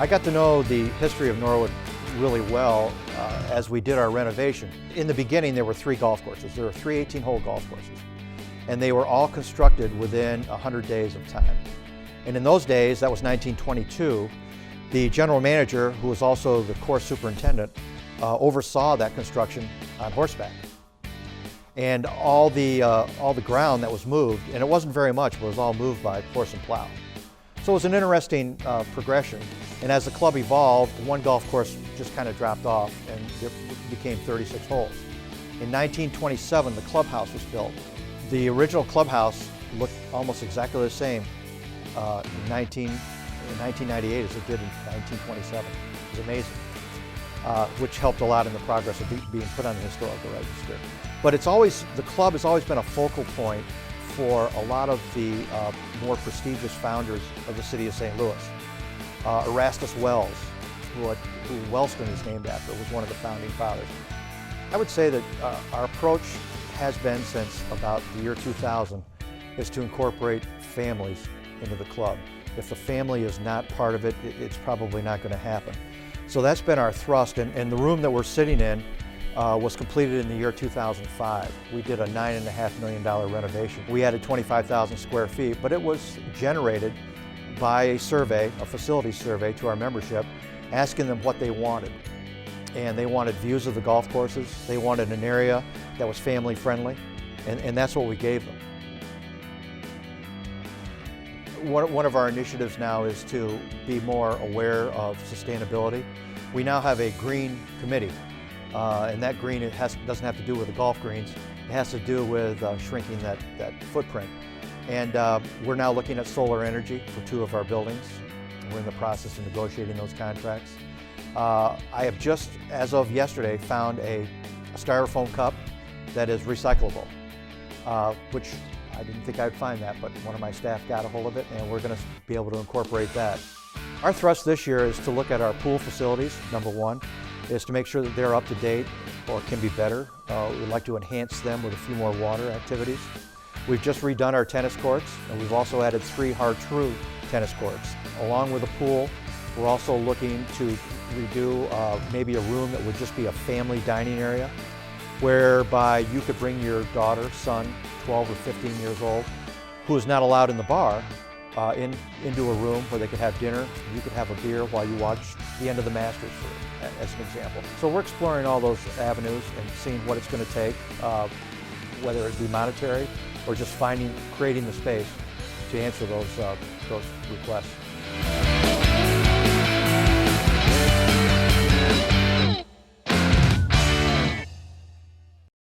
I got to know the history of Norwood really well as we did our renovation. In the beginning, there were 3 golf courses. There were 3 18-hole golf courses, and they were all constructed within 100 days of time. And in those days, that was 1922, the general manager, who was also the course superintendent, oversaw that construction on horseback. And all the ground that was moved, and it wasn't very much, but it was all moved by horse and plow. So it was an interesting progression. And as the club evolved, one golf course just kind of dropped off and it became 36 holes. In 1927, the clubhouse was built. The original clubhouse looked almost exactly the same in 1998 as it did in 1927. It was amazing, which helped a lot in the progress of being put on the historical register. But the club has always been a focal point for a lot of the more prestigious founders of the city of St. Louis. Erastus Wells, who Wellston is named after, was one of the founding fathers. I would say that our approach has been since about the year 2000 is to incorporate families into the club. If the family is not part of it, it's probably not going to happen. So that's been our thrust, and the room that we're sitting in was completed in the year 2005. We did a $9.5 million renovation. We added 25,000 square feet, but it was generated by a survey, a facility survey to our membership, asking them what they wanted. And they wanted views of the golf courses. They wanted an area that was family friendly, and that's what we gave them. One of our initiatives now is to be more aware of sustainability. We now have a green committee, and that green doesn't have to do with the golf greens. It has to do with shrinking that footprint. And we're now looking at solar energy for 2 of our buildings. We're in the process of negotiating those contracts. I have just, as of yesterday, found a styrofoam cup that is recyclable, which I didn't think I'd find that, but one of my staff got a hold of it, and we're going to be able to incorporate that. Our thrust this year is to look at our pool facilities, number 1, is to make sure that they're up to date or can be better. We'd like to enhance them with a few more water activities. We've just redone our tennis courts, and we've also added 3 hard-true tennis courts. Along with a pool, we're also looking to redo maybe a room that would just be a family dining area, whereby you could bring your daughter, son, 12 or 15 years old, who is not allowed in the bar, into a room where they could have dinner. You could have a beer while you watch the end of the Masters, as an example. So we're exploring all those avenues and seeing what it's going to take, whether it be monetary or just creating the space to answer those requests.